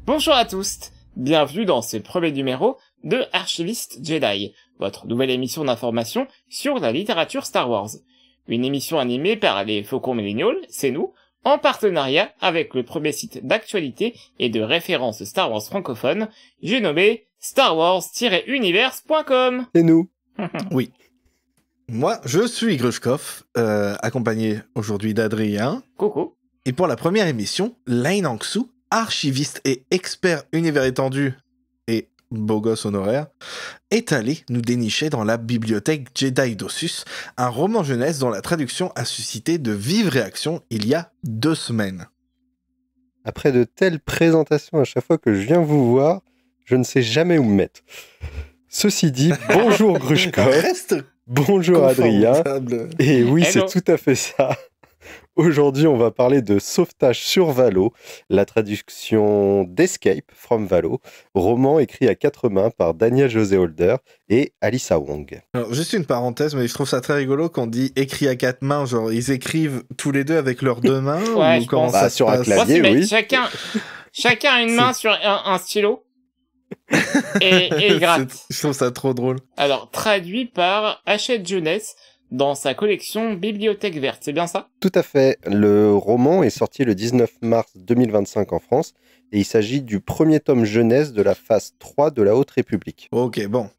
Bonjour à tous, bienvenue dans ce premier numéro de Archiviste Jedi, votre nouvelle émission d'information sur la littérature Star Wars. Une émission animée par les Faucons Millennials, c'est nous, en partenariat avec le premier site d'actualité et de référence Star Wars francophone, j'ai nommé Star Wars-univers.com. Et nous. Oui. Moi, je suis Grushkov, accompagné aujourd'hui d'Adrien. Coucou. Et pour la première émission, Lane Angsu, archiviste et expert univers étendu et beau gosse honoraire, est allé nous dénicher dans la bibliothèque Jedi d'Ossus, un roman jeunesse dont la traduction a suscité de vives réactions il y a 2 semaines. Après de telles présentations à chaque fois que je viens vous voir, je ne sais jamais où me mettre. Ceci dit, bonjour Grushkov, bonjour Adrien, et oui, Hello. c'est tout à fait ça. Aujourd'hui, on va parler de Sauvetage sur Valo, la traduction d'Escape from Valo, roman écrit à 4 mains par Daniel José Holder et Alyssa Wong. Alors, juste une parenthèse, mais je trouve ça très rigolo qu'on dit écrit à 4 mains, genre ils écrivent tous les deux avec leurs 2 mains Ouais, ou je comment pense. ça Bah, se sur un passe clavier. Moi, c'est oui. chacun a une main sur un stylo et il gratte. Je trouve ça trop drôle. Alors, traduit par Hachette Jeunesse dans sa collection Bibliothèque Verte, c'est bien ça? Tout à fait. Le roman est sorti le 19 mars 2025 en France et il s'agit du premier tome jeunesse de la phase 3 de la Haute République. Ok, bon.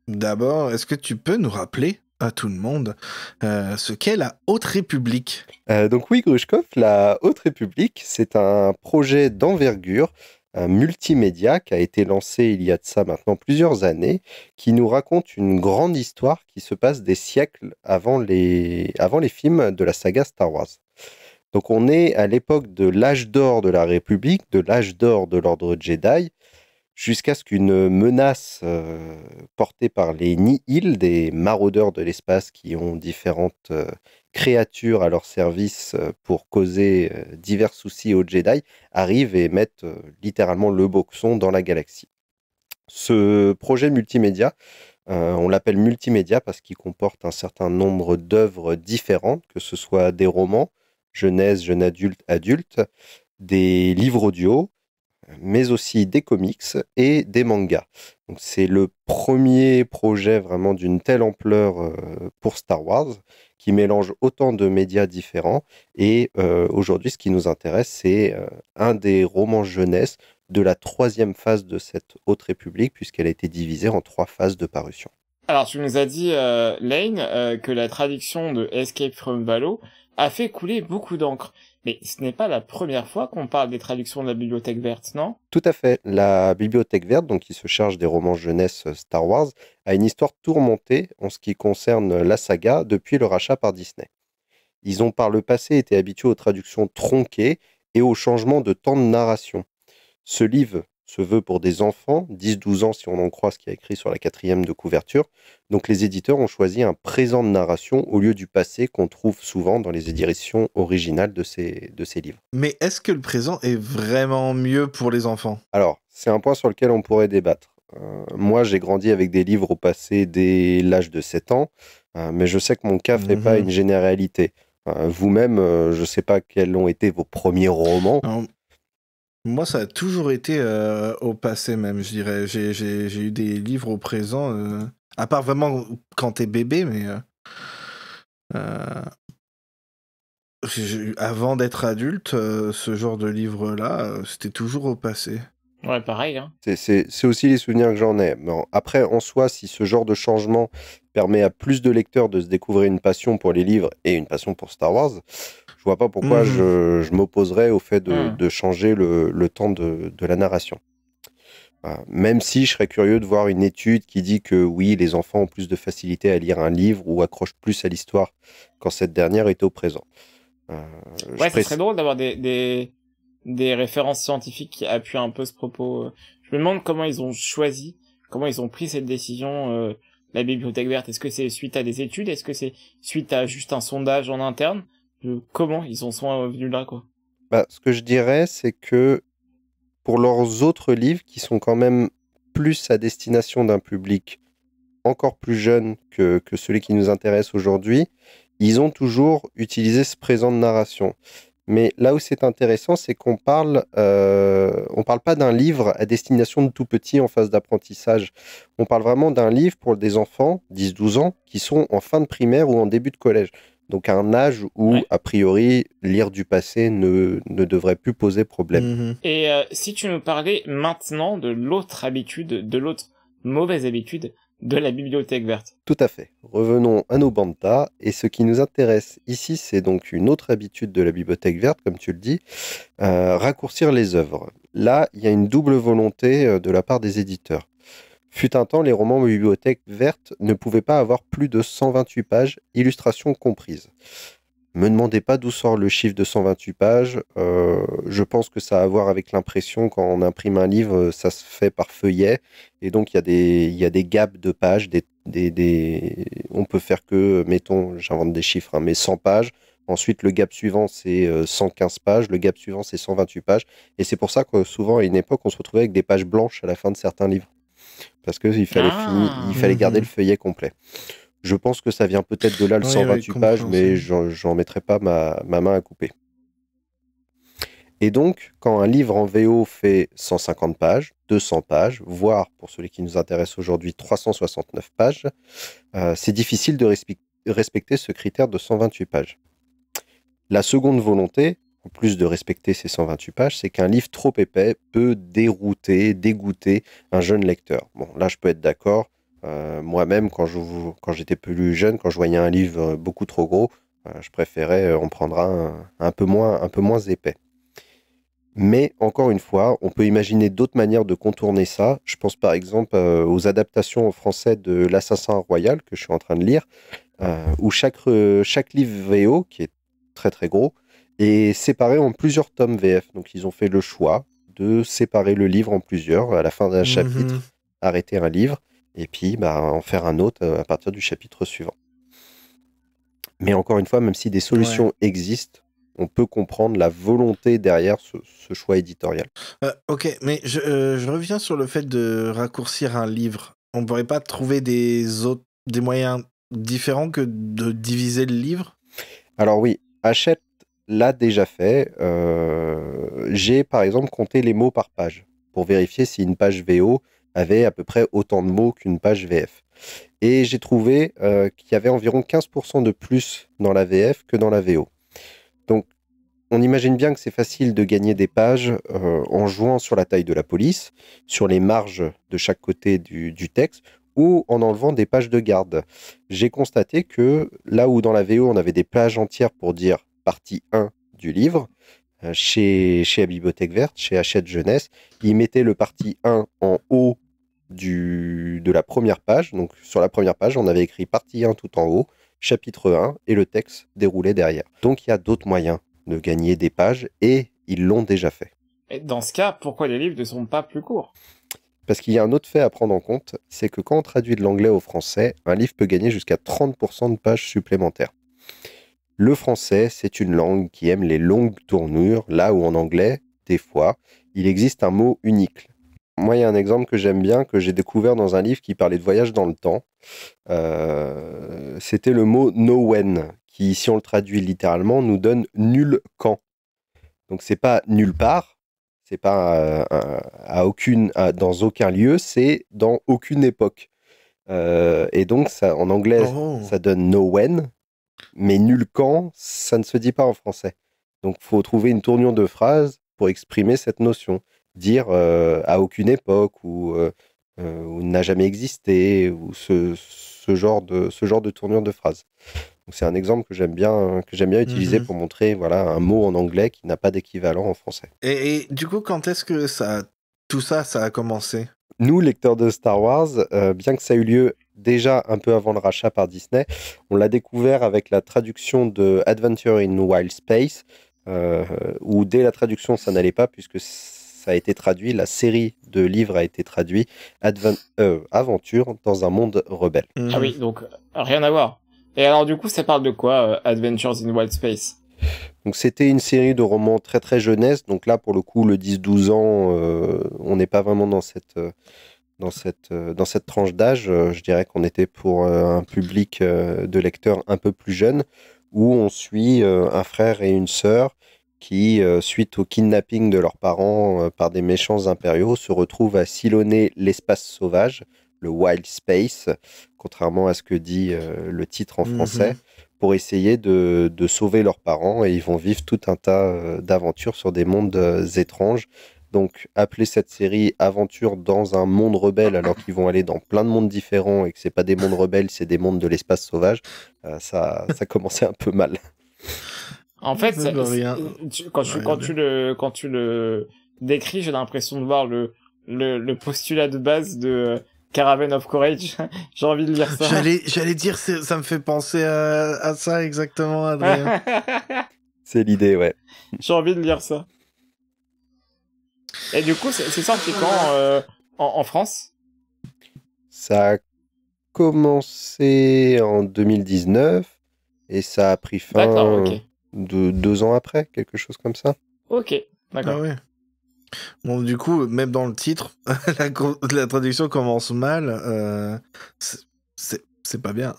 D'abord, est-ce que tu peux nous rappeler à tout le monde ce qu'est la Haute République? Donc oui, Grushkov, la Haute République, c'est un projet d'envergure, un multimédia qui a été lancé il y a de ça maintenant plusieurs années, qui nous raconte une grande histoire qui se passe des siècles avant les films de la saga Star Wars. Donc on est à l'époque de l'âge d'or de la République, de l'âge d'or de l'ordre Jedi, jusqu'à ce qu'une menace portée par les Nihil, des maraudeurs de l'espace qui ont différentes créatures à leur service pour causer divers soucis aux Jedi, arrive et mette littéralement le boxon dans la galaxie. Ce projet multimédia, on l'appelle multimédia parce qu'il comporte un certain nombre d'œuvres différentes, que ce soit des romans, jeunesse, jeune adulte, adulte, des livres audio, mais aussi des comics et des mangas. Donc c'est le premier projet vraiment d'une telle ampleur pour Star Wars, qui mélange autant de médias différents. Et aujourd'hui, ce qui nous intéresse, c'est un des romans jeunesse de la 3e phase de cette Haute République, puisqu'elle a été divisée en 3 phases de parution. Alors, tu nous as dit, Lane, que la traduction de Escape from Valo a fait couler beaucoup d'encre. Mais ce n'est pas la première fois qu'on parle des traductions de la Bibliothèque Verte, non? Tout à fait. La Bibliothèque Verte, donc qui se charge des romans jeunesse Star Wars, a une histoire tourmentée en ce qui concerne la saga depuis le rachat par Disney. Ils ont par le passé été habitués aux traductions tronquées et au changement de temps de narration. Ce livre se veut pour des enfants, 10-12 ans si on en croit ce qui est écrit sur la 4e de couverture. Donc les éditeurs ont choisi un présent de narration au lieu du passé qu'on trouve souvent dans les éditions originales de ces livres. Mais est-ce que le présent est vraiment mieux pour les enfants? Alors, c'est un point sur lequel on pourrait débattre. Moi, j'ai grandi avec des livres au passé dès l'âge de 7 ans, mais je sais que mon cas ne fait pas une généralité. Vous-même, je ne sais pas quels ont été vos premiers romans. Alors, moi, ça a toujours été au passé même, je dirais. J'ai eu des livres au présent, à part vraiment quand t'es bébé, mais avant d'être adulte, ce genre de livre-là, c'était toujours au passé. Ouais, pareil, hein. C'est aussi les souvenirs que j'en ai. Bon, après, en soi, si ce genre de changement permet à plus de lecteurs de se découvrir une passion pour les livres et une passion pour Star Wars, je vois pas pourquoi je m'opposerais au fait de changer le temps de la narration. Même si je serais curieux de voir une étude qui dit que oui, les enfants ont plus de facilité à lire un livre ou accrochent plus à l'histoire quand cette dernière est au présent. Ouais, ça serait drôle d'avoir des références scientifiques qui appuient un peu ce propos. Je me demande comment ils ont choisi, comment ils ont pris cette décision, la Bibliothèque Verte. Est-ce que c'est suite à des études? Est-ce que c'est suite à juste un sondage en interne? Comment ils en sont venus là, quoi? Ce que je dirais, c'est que pour leurs autres livres, qui sont quand même plus à destination d'un public encore plus jeune que celui qui nous intéresse aujourd'hui, ils ont toujours utilisé ce présent de narration. Mais là où c'est intéressant, c'est on parle pas d'un livre à destination de tout petit en phase d'apprentissage. On parle vraiment d'un livre pour des enfants, 10-12 ans, qui sont en fin de primaire ou en début de collège. Donc à un âge où, Ouais. a priori, lire du passé ne devrait plus poser problème. Mhm. Et si tu nous parlais maintenant de l'autre habitude, de l'autre mauvaise habitude de la bibliothèque verte. Tout à fait. Revenons à nos bandas. Et ce qui nous intéresse ici, c'est donc une autre habitude de la bibliothèque verte, comme tu le dis, raccourcir les œuvres. Là, il y a une double volonté de la part des éditeurs. Fut un temps, les romans de bibliothèque verte ne pouvaient pas avoir plus de 128 pages, illustrations comprises. Me demandez pas d'où sort le chiffre de 128 pages. Je pense que ça a à voir avec l'impression. Quand on imprime un livre, ça se fait par feuillet. Et donc, il y a des gaps de pages. On peut faire que, mettons, j'invente des chiffres, hein, mais 100 pages. Ensuite, le gap suivant, c'est 115 pages. Le gap suivant, c'est 128 pages. Et c'est pour ça que souvent, à une époque, on se retrouvait avec des pages blanches à la fin de certains livres. Parce qu'il fallait, il fallait garder le feuillet complet. Je pense que ça vient peut-être de là le Oui, 128 pages, mais compréhensible. j'en mettrai pas ma main à couper. Et donc, quand un livre en VO fait 150 pages, 200 pages, voire, pour celui qui nous intéresse aujourd'hui, 369 pages, c'est difficile de respecter ce critère de 128 pages. La seconde volonté, en plus de respecter ces 128 pages, c'est qu'un livre trop épais peut dégoûter un jeune lecteur. Bon, là, je peux être d'accord. Moi-même, quand j'étais plus jeune, quand je voyais un livre beaucoup trop gros, je préférais en prendre un peu moins épais. Mais encore une fois, on peut imaginer d'autres manières de contourner ça. Je pense par exemple aux adaptations en français de L'Assassin Royal que je suis en train de lire, où chaque livre VO, qui est très très gros, est séparé en plusieurs tomes VF. Donc ils ont fait le choix de séparer le livre en plusieurs. À la fin d'un chapitre, arrêter un livre, et puis en faire un autre à partir du chapitre suivant. Mais encore une fois, même si des solutions existent, on peut comprendre la volonté derrière ce choix éditorial. Ok, mais je reviens sur le fait de raccourcir un livre. On ne pourrait pas trouver des moyens différents que de diviser le livre? Alors oui, Hachette l'a déjà fait. J'ai par exemple compté les mots par page pour vérifier si une page VO avait à peu près autant de mots qu'une page VF. Et j'ai trouvé qu'il y avait environ 15% de plus dans la VF que dans la VO. Donc, on imagine bien que c'est facile de gagner des pages en jouant sur la taille de la police, sur les marges de chaque côté du texte, ou en enlevant des pages de garde. J'ai constaté que là où dans la VO, on avait des pages entières pour dire partie 1 du livre, chez la Bibliothèque Verte, chez Hachette Jeunesse, ils mettaient le partie 1 en haut de la première page. Donc sur la première page, on avait écrit partie 1 tout en haut, chapitre 1, et le texte déroulé derrière. Donc il y a d'autres moyens de gagner des pages, et ils l'ont déjà fait. Et dans ce cas, pourquoi les livres ne sont pas plus courts? Parce qu'il y a un autre fait à prendre en compte, c'est que quand on traduit de l'anglais au français, un livre peut gagner jusqu'à 30% de pages supplémentaires. Le français, c'est une langue qui aime les longues tournures, là où en anglais, des fois, il existe un mot unique. Moi, il y a un exemple que j'aime bien, que j'ai découvert dans un livre qui parlait de voyage dans le temps. C'était le mot nowhen, qui, si on le traduit littéralement, nous donne nul quand. Donc, c'est pas nulle part, c'est pas dans aucun lieu, c'est dans aucune époque. Et donc, ça, en anglais, ça donne nowhen, mais nul quand, ça ne se dit pas en français. Donc, il faut trouver une tournure de phrase pour exprimer cette notion. Dire à aucune époque ou n'a jamais existé ou ce genre de tournure de phrase. Donc, c'est un exemple que j'aime bien utiliser pour montrer un mot en anglais qui n'a pas d'équivalent en français. Et du coup, quand est-ce que tout ça a commencé? Nous, lecteurs de Star Wars, bien que ça ait eu lieu déjà un peu avant le rachat par Disney, on l'a découvert avec la traduction de Adventure in Wild Space, où dès la traduction ça n'allait pas puisque ça a été traduit, la série de livres a été traduit Aventure dans un monde rebelle. Ah oui, donc rien à voir. Et alors du coup, ça parle de quoi, Adventures in Wild Space? Donc c'était une série de romans très très jeunesse, donc là pour le coup le 10-12 ans, on n'est pas vraiment dans cette tranche d'âge. Je dirais qu'on était pour un public de lecteurs un peu plus jeune, où on suit un frère et une sœur qui, suite au kidnapping de leurs parents par des méchants impériaux, se retrouvent à sillonner l'espace sauvage, le Wild Space, contrairement à ce que dit le titre en français, pour essayer de sauver leurs parents, et ils vont vivre tout un tas d'aventures sur des mondes étranges. Donc, appeler cette série Aventure dans un monde rebelle, alors qu'ils vont aller dans plein de mondes différents et que c'est pas des mondes rebelles, c'est des mondes de l'espace sauvage, ça commençait un peu mal. En fait, Ça veut rien. quand tu le décris, j'ai l'impression de voir le postulat de base de Caravan of Courage. J'ai envie de lire ça. J'allais dire, ça me fait penser à ça exactement, Adrien. C'est l'idée, ouais. J'ai envie de lire ça. Et du coup, c'est sorti quand en France? Ça a commencé en 2019 et ça a pris fin D'accord, ok. 2 ans après, quelque chose comme ça. Ok, d'accord. Ah ouais. Bon, du coup, même dans le titre, la traduction commence mal. C'est pas bien.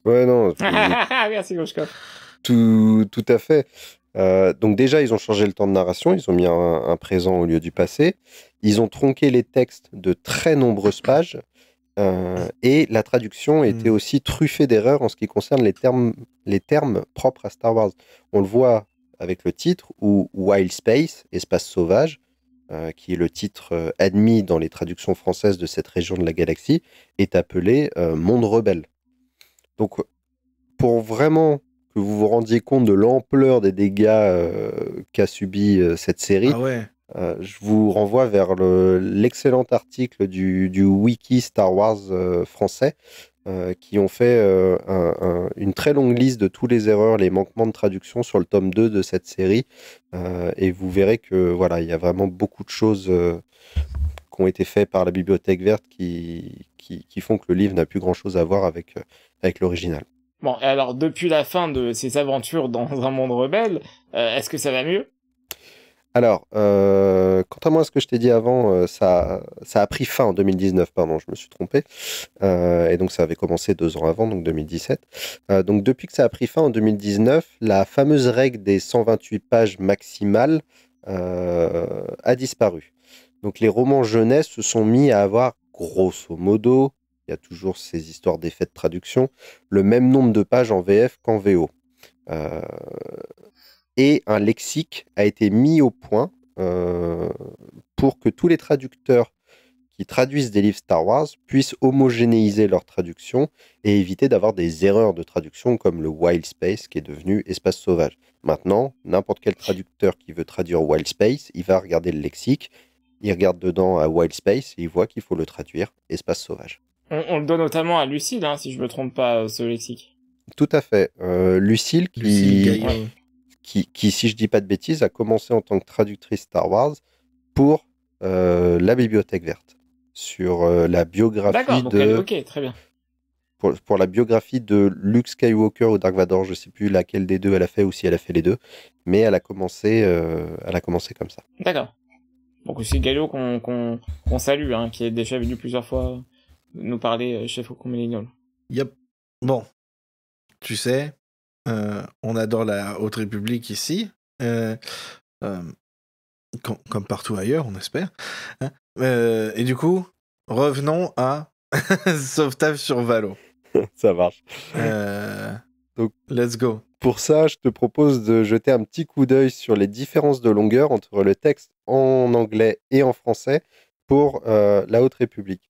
Ouais, non, Merci, Gauchko. tout à fait. Donc déjà, ils ont changé le temps de narration, ils ont mis un présent au lieu du passé. Ils ont tronqué les textes de très nombreuses pages. Et la traduction était aussi truffée d'erreurs en ce qui concerne les termes propres à Star Wars. On le voit avec le titre où Wild Space, espace sauvage, qui est le titre admis dans les traductions françaises de cette région de la galaxie, est appelé Monde rebelle. Donc, pour vraiment que vous vous rendiez compte de l'ampleur des dégâts qu'a subi cette série, Ah ouais. je vous renvoie vers l'excellent article du wiki Star Wars français qui ont fait une très longue liste de tous les erreurs, les manquements de traduction sur le tome 2 de cette série. Et vous verrez que voilà, il y a vraiment beaucoup de choses qui ont été faites par la Bibliothèque Verte qui font que le livre n'a plus grand-chose à voir avec l'original. Bon, et alors, depuis la fin de ces aventures dans un monde rebelle, est-ce que ça va mieux? Alors, quant à moi, ce que je t'ai dit avant, ça a pris fin en 2019, pardon, je me suis trompé. Et donc, ça avait commencé 2 ans avant, donc 2017. Donc, depuis que ça a pris fin en 2019, la fameuse règle des 128 pages maximales a disparu. Donc, les romans jeunesse se sont mis à avoir, grosso modo, il y a toujours ces histoires d'effets de traduction, le même nombre de pages en VF qu'en VO. Et un lexique a été mis au point pour que tous les traducteurs qui traduisent des livres Star Wars puissent homogénéiser leur traduction et éviter d'avoir des erreurs de traduction comme le Wild Space qui est devenu espace sauvage. Maintenant, n'importe quel traducteur qui veut traduire Wild Space, il va regarder le lexique, il regarde dedans à Wild Space et il voit qu'il faut le traduire espace sauvage. On le doit notamment à Lucille, hein, si je me trompe pas, ce lexique. Tout à fait. Lucille qui, si je dis pas de bêtises, a commencé en tant que traductrice Star Wars pour la Bibliothèque Verte, sur la biographie D'accord, donc ok, très bien. pour la biographie de Luke Skywalker ou Dark Vador, je sais plus laquelle des deux elle a fait ou si elle a fait les deux, mais elle a commencé comme ça. D'accord. Donc c'est Gallo qu'on salue, hein, qui est déjà venu plusieurs fois nous parler chez Faucon Millennial. Yep. Bon, tu sais, on adore la Haute République ici, comme partout ailleurs, on espère. Hein. Et du coup, revenons à Sauvetage sur Valo. Ça marche. Donc, let's go. Pour ça, je te propose de jeter un petit coup d'œil sur les différences de longueur entre le texte en anglais et en français pour la Haute République.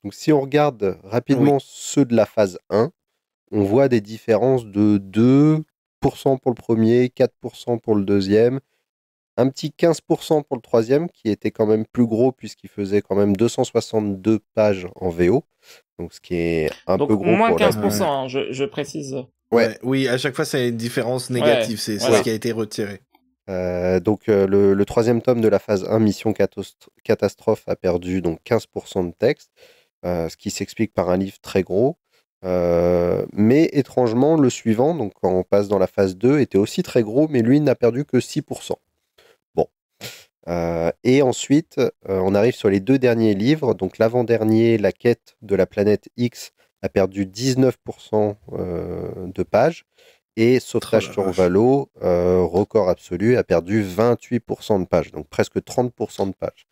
Donc, si on regarde rapidement ceux de la phase 1, on voit des différences de 2% pour le premier, 4% pour le deuxième, un petit 15% pour le troisième, qui était quand même plus gros puisqu'il faisait quand même 262 pages en VO, donc ce qui est un peu gros. Donc moins pour 15%, hein, je précise. Ouais, oui, à chaque fois, c'est une différence négative, c'est ce qui a été retiré. Donc le troisième tome de la phase 1, Mission Catastrophe, a perdu donc 15% de texte, ce qui s'explique par un livre très gros. Mais étrangement, le suivant, donc quand on passe dans la phase 2, était aussi très gros, mais lui n'a perdu que 6%. Bon. Et ensuite, on arrive sur les 2 derniers livres. Donc l'avant-dernier, La quête de la planète X, a perdu 19% de pages. Et Sauvetage sur Valo, record absolu, a perdu 28% de pages, donc presque 30% de pages.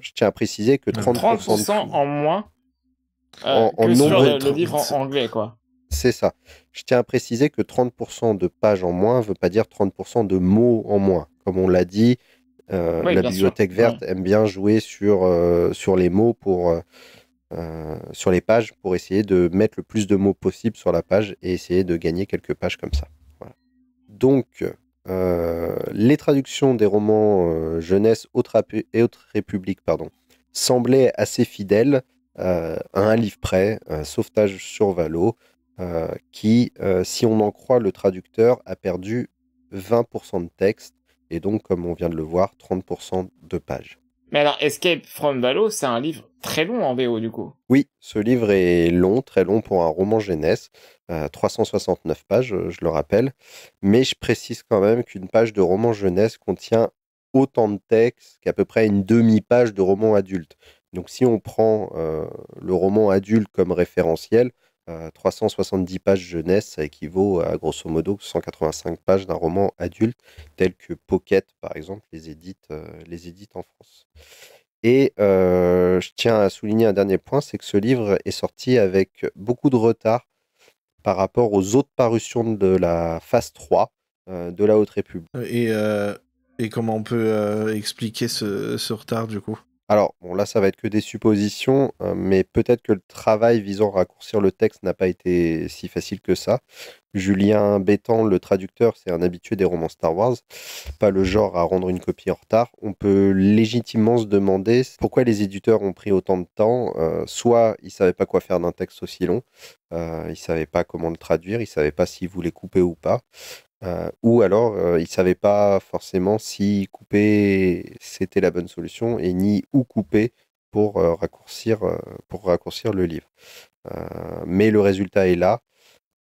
Je tiens à préciser que 30% en moins en que sur nombre le livre en anglais, quoi. C'est ça. Je tiens à préciser que 30% de pages en moins ne veut pas dire 30% de mots en moins. Comme on l'a dit, Oui, la bien bibliothèque sûr. verte aime bien jouer sur les mots sur les pages pour essayer de mettre le plus de mots possible sur la page et essayer de gagner quelques pages comme ça. Voilà. Donc, les traductions des romans jeunesse et Haute République semblaient assez fidèles à un livre près, Sauvetage sur Valo, qui, si on en croit le traducteur, a perdu 20% de texte et donc, comme on vient de le voir, 30% de pages. Mais alors, Escape from Valo, c'est un livre très long en VO, du coup. Oui, ce livre est long, très long pour un roman jeunesse, 369 pages, je le rappelle, mais je précise quand même qu'une page de roman jeunesse contient autant de texte qu'à peu près une demi-page de roman adulte. Donc si on prend le roman adulte comme référentiel, 370 pages jeunesse, ça équivaut à grosso modo 185 pages d'un roman adulte, tel que Pocket, par exemple, les édite en France. Et je tiens à souligner un dernier point, c'est que ce livre est sorti avec beaucoup de retard par rapport aux autres parutions de la phase 3 de la Haute République. Et comment on peut expliquer ce retard du coup? Alors, bon, là, ça va être que des suppositions, mais peut-être que le travail visant à raccourcir le texte n'a pas été si facile que ça. Julien Bétan, le traducteur, c'est un habitué des romans Star Wars, pas le genre à rendre une copie en retard. On peut légitimement se demander pourquoi les éditeurs ont pris autant de temps. Soit ils ne savaient pas quoi faire d'un texte aussi long, ils ne savaient pas comment le traduire, ils ne savaient pas s'ils voulaient couper ou pas. Ou alors, ils ne savaient pas forcément si couper c'était la bonne solution et ni où couper pour raccourcir le livre. Mais le résultat est là.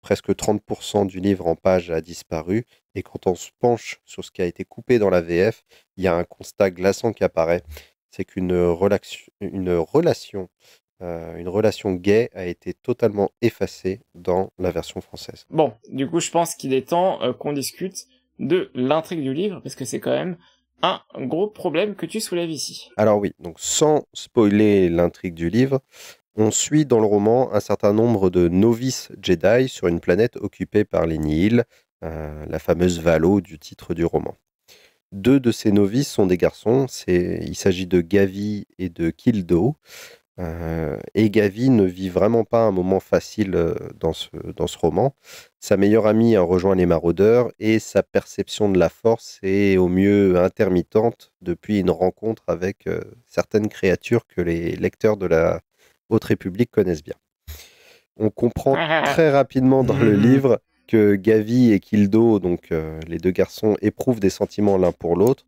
Presque 30% du livre en page a disparu. Et quand on se penche sur ce qui a été coupé dans la VF, il y a un constat glaçant qui apparaît. C'est qu'une relation gay a été totalement effacée dans la version française. Bon, du coup, je pense qu'il est temps qu'on discute de l'intrigue du livre, parce que c'est quand même un gros problème que tu soulèves ici. Alors oui, donc sans spoiler l'intrigue du livre, on suit dans le roman un certain nombre de novices Jedi sur une planète occupée par les Nihil, la fameuse Valo du titre du roman. 2 de ces novices sont des garçons, il s'agit de Gavi et de Kildo. Et Gavi ne vit vraiment pas un moment facile dans ce roman. Sa meilleure amie a rejoint les maraudeurs et sa perception de la force est au mieux intermittente depuis une rencontre avec certaines créatures que les lecteurs de la Haute République connaissent bien. On comprend très rapidement dans le livre que Gavi et Kildo, donc les 2 garçons, éprouvent des sentiments l'un pour l'autre,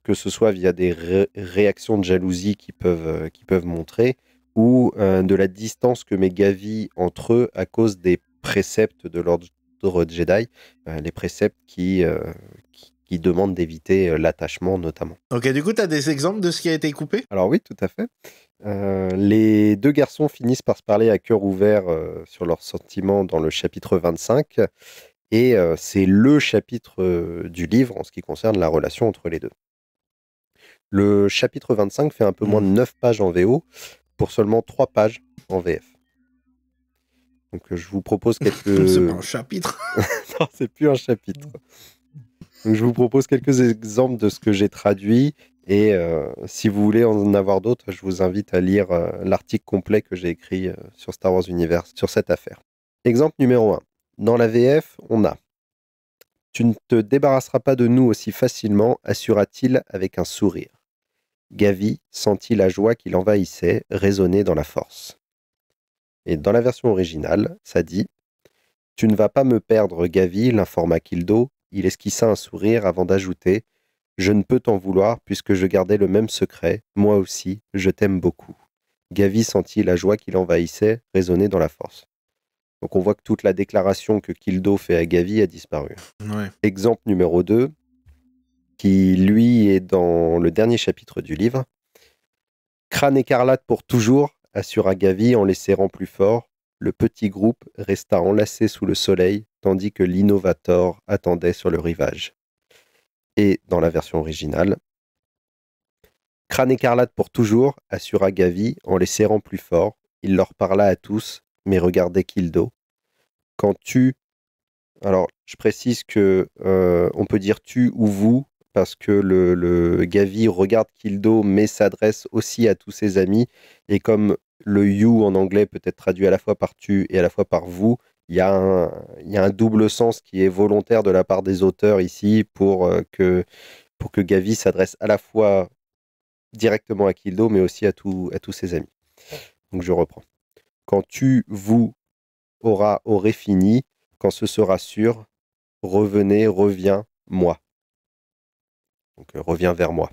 que ce soit via des réactions de jalousie qu'ils peuvent montrer, ou de la distance que met Gavi entre eux à cause des préceptes de l'ordre Jedi, les préceptes qui demandent d'éviter l'attachement notamment. Ok, du coup, tu as des exemples de ce qui a été coupé? Alors oui, tout à fait. Les 2 garçons finissent par se parler à cœur ouvert sur leurs sentiments dans le chapitre 25, et c'est le chapitre du livre en ce qui concerne la relation entre les deux. Le chapitre 25 fait un peu moins de 9 pages en VO pour seulement 3 pages en VF. Donc je vous propose quelques... C'est pas un chapitre. Non, c'est plus un chapitre. Donc je vous propose quelques exemples de ce que j'ai traduit, et si vous voulez en avoir d'autres, je vous invite à lire l'article complet que j'ai écrit sur Star Wars Universe sur cette affaire. Exemple numéro 1. Dans la VF, on a « Tu ne te débarrasseras pas de nous aussi facilement », assura-t-il avec un sourire. Gavi sentit la joie qui l'envahissait résonner dans la force. Et dans la version originale, ça dit « Tu ne vas pas me perdre, Gavi », l'informa Kildo. Il esquissa un sourire avant d'ajouter « Je ne peux t'en vouloir puisque je gardais le même secret. Moi aussi, je t'aime beaucoup. » Gavi sentit la joie qui l'envahissait résonner dans la force. Donc on voit que toute la déclaration que Kildo fait à Gavi a disparu. Ouais. Exemple numéro 2, qui lui est dans le dernier chapitre du livre. « Crâne écarlate pour toujours », assura Gavi en les serrant plus fort. « le petit groupe resta enlacé sous le soleil, tandis que l'Innovator attendait sur le rivage. Et dans la version originale, Crâne écarlate pour toujours, assura Gavi en les serrant plus fort. Il leur parla à tous, mais regardait Kildo. Quand tu... Alors, je précise que on peut dire tu ou vous, parce que le Gavi regarde Kildo, mais s'adresse aussi à tous ses amis. Et comme le you en anglais peut être traduit à la fois par tu et à la fois par vous, il y a un double sens qui est volontaire de la part des auteurs ici pour que Gavi s'adresse à la fois directement à Kildo, mais aussi à tous ses amis. Donc je reprends. Quand tu, vous, aurait fini, quand ce sera sûr, revenez, reviens, moi. Donc reviens vers moi.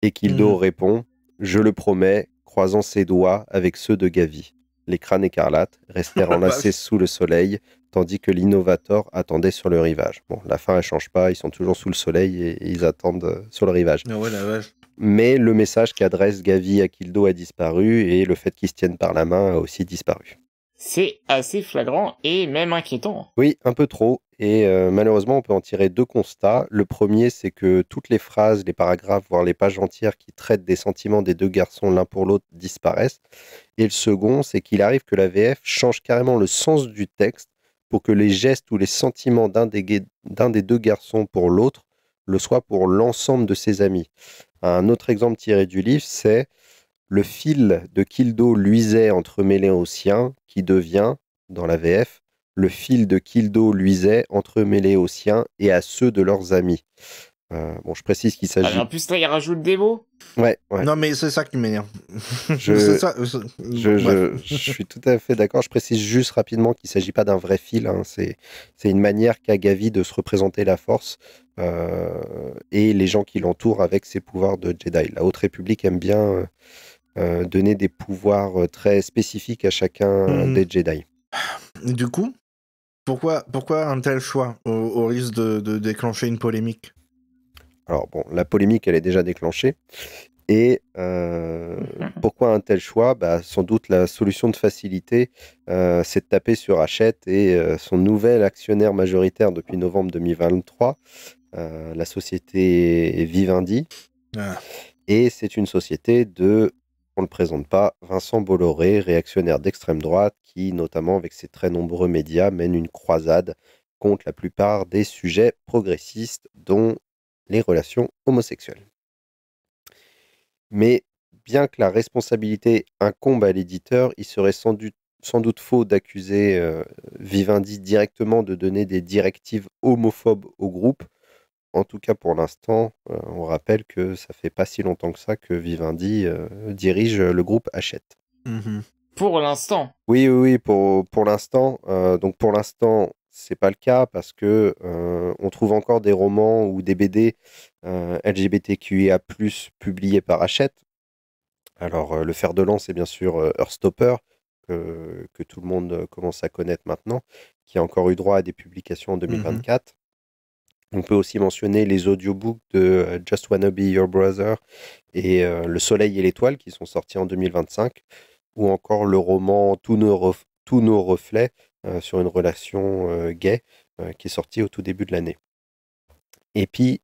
Et Kildo répond, je le promets, croisant ses doigts avec ceux de Gavi. Les crânes écarlates restèrent enlacés sous le soleil, tandis que l'Innovator attendait sur le rivage. Bon, la fin, elle change pas, ils sont toujours sous le soleil et ils attendent sur le rivage. Ah ouais, la vache. Mais le message qu'adresse Gavi à Kildo a disparu et le fait qu'ils se tiennent par la main a aussi disparu. C'est assez flagrant et même inquiétant. Oui, un peu trop. Et malheureusement, on peut en tirer deux constats. Le premier, c'est que toutes les phrases, les paragraphes, voire les pages entières qui traitent des sentiments des deux garçons l'un pour l'autre disparaissent. Et le second, c'est qu'il arrive que la VF change carrément le sens du texte pour que les gestes ou les sentiments d'un des deux garçons pour l'autre le soient pour l'ensemble de ses amis. Un autre exemple tiré du livre, c'est le fil de Kildo luisait entremêlé au sien, qui devient, dans la VF, le fil de Kildo luisait entremêlé au sien et à ceux de leurs amis. Bon, je précise qu'il s'agit... En plus, là, il rajoute des mots. Ouais. Non, mais c'est ça qui m'énerve. Je suis tout à fait d'accord. Je précise juste rapidement qu'il ne s'agit pas d'un vrai fil. Hein. C'est une manière qu'a Gavi de se représenter la force et les gens qui l'entourent avec ses pouvoirs de Jedi. La Haute République aime bien donner des pouvoirs très spécifiques à chacun des Jedi. Du coup, pourquoi un tel choix au risque de déclencher une polémique? Alors bon, la polémique, elle est déjà déclenchée. Et pourquoi un tel choix? Sans doute la solution de facilité, c'est de taper sur Hachette et son nouvel actionnaire majoritaire depuis novembre 2023, la société Vivendi. Et c'est une société de, on ne le présente pas, Vincent Bolloré, réactionnaire d'extrême droite, qui, notamment avec ses très nombreux médias, mène une croisade contre la plupart des sujets progressistes, dont les relations homosexuelles. Mais bien que la responsabilité incombe à l'éditeur, il serait sans doute faux d'accuser Vivendi directement de donner des directives homophobes au groupe. En tout cas, pour l'instant, on rappelle que ça fait pas si longtemps que ça que Vivendi dirige le groupe Hachette. Pour l'instant. Oui, pour l'instant. Donc pour l'instant, c'est pas le cas parce que on trouve encore des romans ou des BD LGBTQIA+ publiés par Hachette. Alors le fer de lance, c'est bien sûr Heartstopper que tout le monde commence à connaître maintenant, qui a encore eu droit à des publications en 2024. On peut aussi mentionner les audiobooks de Just Wanna Be Your Brother et Le Soleil et l'Étoile qui sont sortis en 2025, ou encore le roman Tous nos reflets sur une relation gay qui est sorti au tout début de l'année. Et puis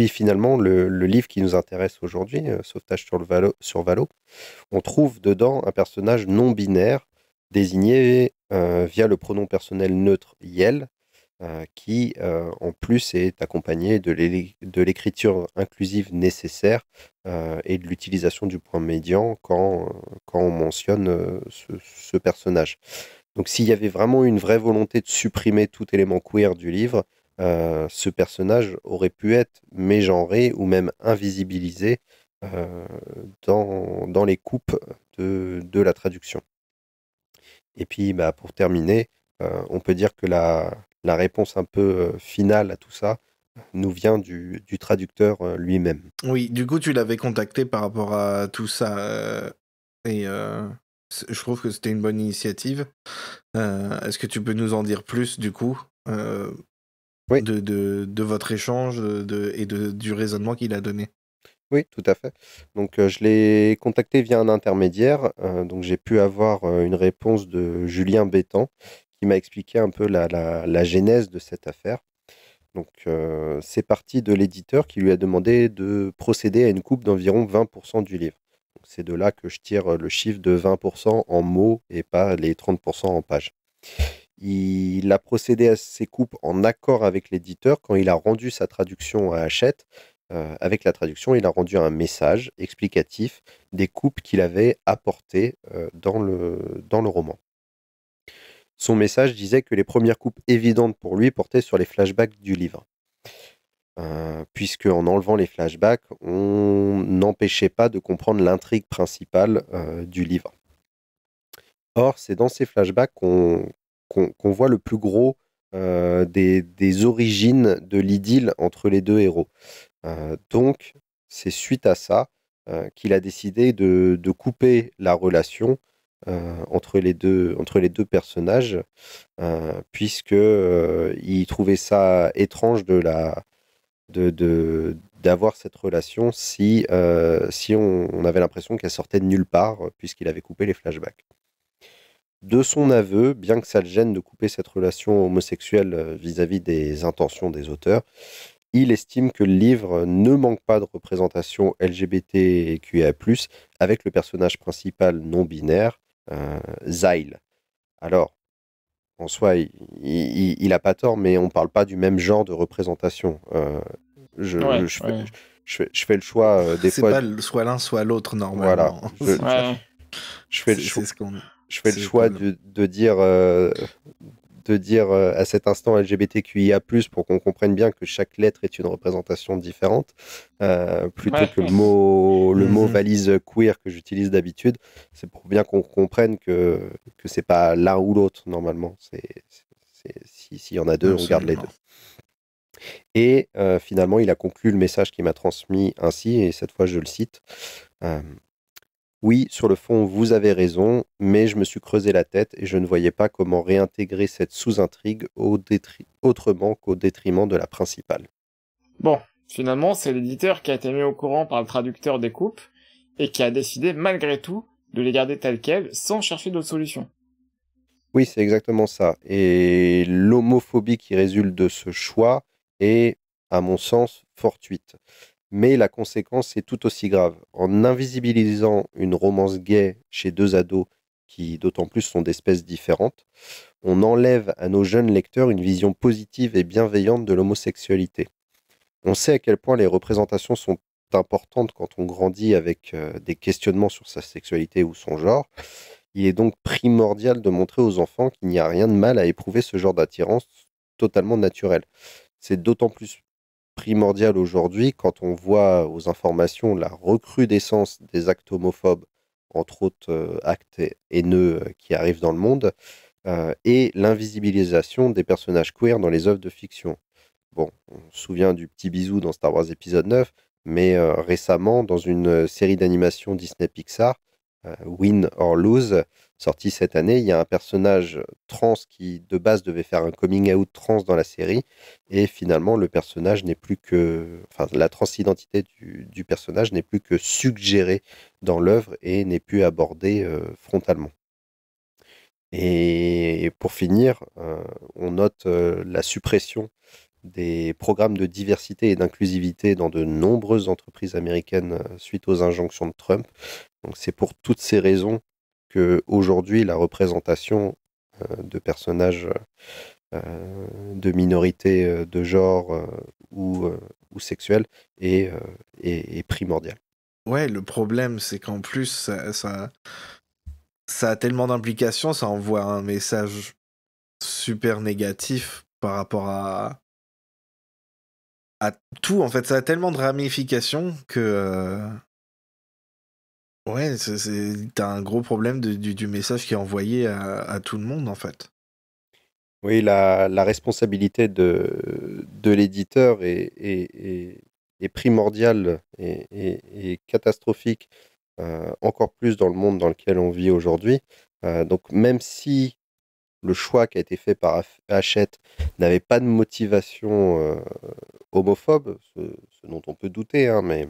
finalement, le livre qui nous intéresse aujourd'hui, Sauvetage sur Valo, on trouve dedans un personnage non binaire désigné via le pronom personnel neutre Yel, qui en plus est accompagné de l'écriture inclusive nécessaire et de l'utilisation du point médian quand on mentionne ce personnage. Donc s'il y avait vraiment une vraie volonté de supprimer tout élément queer du livre, ce personnage aurait pu être mégenré ou même invisibilisé dans les coupes de la traduction. Et puis pour terminer, on peut dire que la réponse un peu finale à tout ça nous vient du traducteur lui-même. Oui, du coup, tu l'avais contacté par rapport à tout ça. Et je trouve que c'était une bonne initiative. Est-ce que tu peux nous en dire plus, du coup, Oui. de votre échange et du raisonnement qu'il a donné? Oui, tout à fait. Donc, je l'ai contacté via un intermédiaire. Donc, j'ai pu avoir une réponse de Julien Bétan qui m'a expliqué un peu la genèse de cette affaire. Donc, c'est parti de l'éditeur qui lui a demandé de procéder à une coupe d'environ 20% du livre. Donc, c'est de là que je tire le chiffre de 20% en mots et pas les 30% en pages. Il a procédé à ces coupes en accord avec l'éditeur quand il a rendu sa traduction à Hachette. Avec la traduction, il a rendu un message explicatif des coupes qu'il avait apportées dans le roman. Son message disait que les premières coupes évidentes pour lui portaient sur les flashbacks du livre. Puisque en enlevant les flashbacks, on n'empêchait pas de comprendre l'intrigue principale du livre. Or, c'est dans ces flashbacks qu'on voit le plus gros des origines de l'idylle entre les deux héros. Donc, c'est suite à ça qu'il a décidé de couper la relation entre les deux personnages, puisque il trouvait ça étrange d'avoir cette relation si on avait l'impression qu'elle sortait de nulle part, puisqu'il avait coupé les flashbacks. De son aveu, bien que ça le gêne de couper cette relation homosexuelle vis-à-vis des intentions des auteurs, il estime que le livre ne manque pas de représentation LGBTQIA+, avec le personnage principal non-binaire, Zyle. Alors, en soi, il a pas tort, mais on parle pas du même genre de représentation. Ouais, Je fais, ouais. je fais le choix des C'est fois. pas soit l'un soit l'autre Voilà, normalement. Ouais. je fais le choix. C'est ce qu'on. Je fais le C'est choix comme. de dire à cet instant LGBTQIA+, pour qu'on comprenne bien que chaque lettre est une représentation différente, plutôt Ouais. que le mot Mhm. valise queer que j'utilise d'habitude. C'est pour bien qu'on comprenne que c'est pas l'un ou l'autre, normalement. S'il y en a deux, on garde les deux. Absolument. Et finalement, il a conclu le message qu'il m'a transmis ainsi, et cette fois, je le cite. Euh, Oui, sur le fond, vous avez raison, mais je me suis creusé la tête et je ne voyais pas comment réintégrer cette sous-intrigue autrement qu'au détriment de la principale. Bon, finalement, c'est l'éditeur qui a été mis au courant par le traducteur des coupes et qui a décidé malgré tout de les garder telles quelles sans chercher d'autres solutions. Oui, c'est exactement ça. Et l'homophobie qui résulte de ce choix est, à mon sens, fortuite. Mais la conséquence est tout aussi grave. En invisibilisant une romance gay chez deux ados qui, d'autant plus, sont d'espèces différentes, on enlève à nos jeunes lecteurs une vision positive et bienveillante de l'homosexualité. On sait à quel point les représentations sont importantes quand on grandit avec des questionnements sur sa sexualité ou son genre. Il est donc primordial de montrer aux enfants qu'il n'y a rien de mal à éprouver ce genre d'attirance totalement naturelle. C'est d'autant plus primordial aujourd'hui quand on voit aux informations la recrudescence des actes homophobes, entre autres actes haineux qui arrivent dans le monde, et l'invisibilisation des personnages queer dans les œuvres de fiction. Bon, on se souvient du petit bisou dans Star Wars épisode 9, mais récemment, dans une série d'animation Disney Pixar, Win or Lose, sortie cette année, il y a un personnage trans qui, de base, devait faire un coming out trans dans la série, et finalement, le personnage n'est plus que... Enfin, la transidentité du personnage n'est plus que suggérée dans l'œuvre et n'est plus abordée frontalement. Et pour finir, on note la suppression des programmes de diversité et d'inclusivité dans de nombreuses entreprises américaines suite aux injonctions de Trump. Donc c'est pour toutes ces raisons que aujourd'hui la représentation de personnages de minorités de genre ou sexuelles est primordiale. Ouais, le problème, c'est qu'en plus, ça a tellement d'implications, ça envoie un message super négatif par rapport à tout. En fait, ça a tellement de ramifications que. Ouais, t'as un gros problème du message qui est envoyé à tout le monde, en fait. Oui, la responsabilité de l'éditeur est primordiale et catastrophique, encore plus dans le monde dans lequel on vit aujourd'hui. Donc même si le choix qui a été fait par Hachette n'avait pas de motivation homophobe, ce dont on peut douter, hein, mais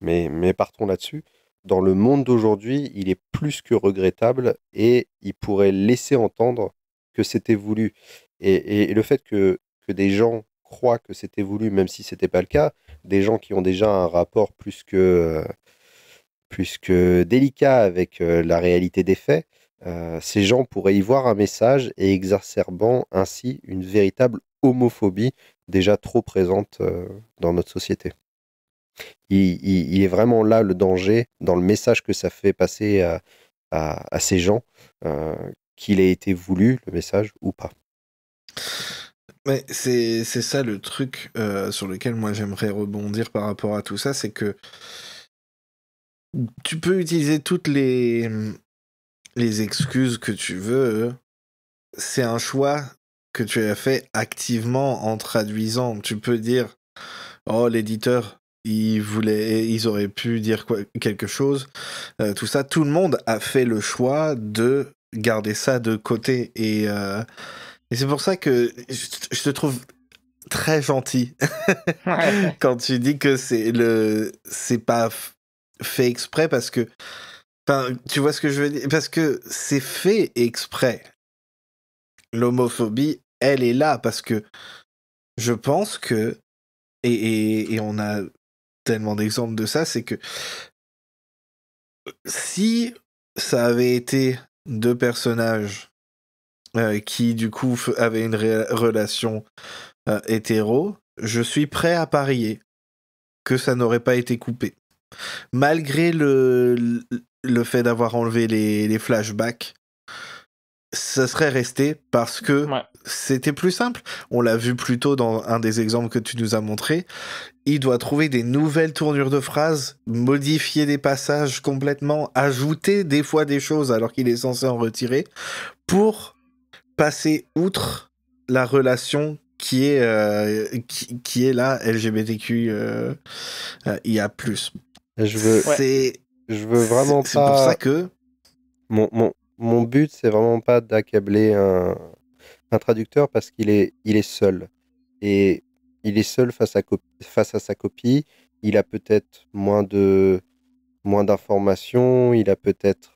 mais partons là-dessus. Dans le monde d'aujourd'hui, il est plus que regrettable et il pourrait laisser entendre que c'était voulu. Et le fait que des gens croient que c'était voulu, même si c'était pas le cas, des gens qui ont déjà un rapport plus que délicat avec la réalité des faits, ces gens pourraient y voir un message et exacerbant ainsi une véritable homophobie déjà trop présente dans notre société. Il est vraiment là le danger dans le message que ça fait passer à ces gens, qu'il ait été voulu, le message, ou pas. Mais c'est ça le truc sur lequel moi j'aimerais rebondir par rapport à tout ça, c'est que tu peux utiliser toutes les excuses que tu veux, c'est un choix que tu as fait activement en traduisant. Tu peux dire, oh, l'éditeur, ils auraient pu dire quelque chose. Tout ça, tout le monde a fait le choix de garder ça de côté. Et c'est pour ça que je te trouve très gentil Ouais. quand tu dis que c'est pas fait exprès parce que, enfin, tu vois ce que je veux dire? Parce que c'est fait exprès. L'homophobie, elle est là parce que je pense que, et on a tellement d'exemples de ça, c'est que si ça avait été deux personnages qui du coup avaient une relation hétéro, je suis prêt à parier que ça n'aurait pas été coupé. Malgré le fait d'avoir enlevé les flashbacks, ça serait resté parce que Ouais. c'était plus simple. On l'a vu plus tôt dans un des exemples que tu nous as montré. Il doit trouver des nouvelles tournures de phrases, modifier des passages complètement, ajouter des fois des choses alors qu'il est censé en retirer pour passer outre la relation qui est là, LGBTQ IA+. Je veux, Ouais. je veux vraiment C'est pour ça pas. que... Mon but, c'est vraiment pas d'accabler un traducteur parce il est seul. Et il est seul face à sa copie. Il a peut-être moins d'informations. Il est peut-être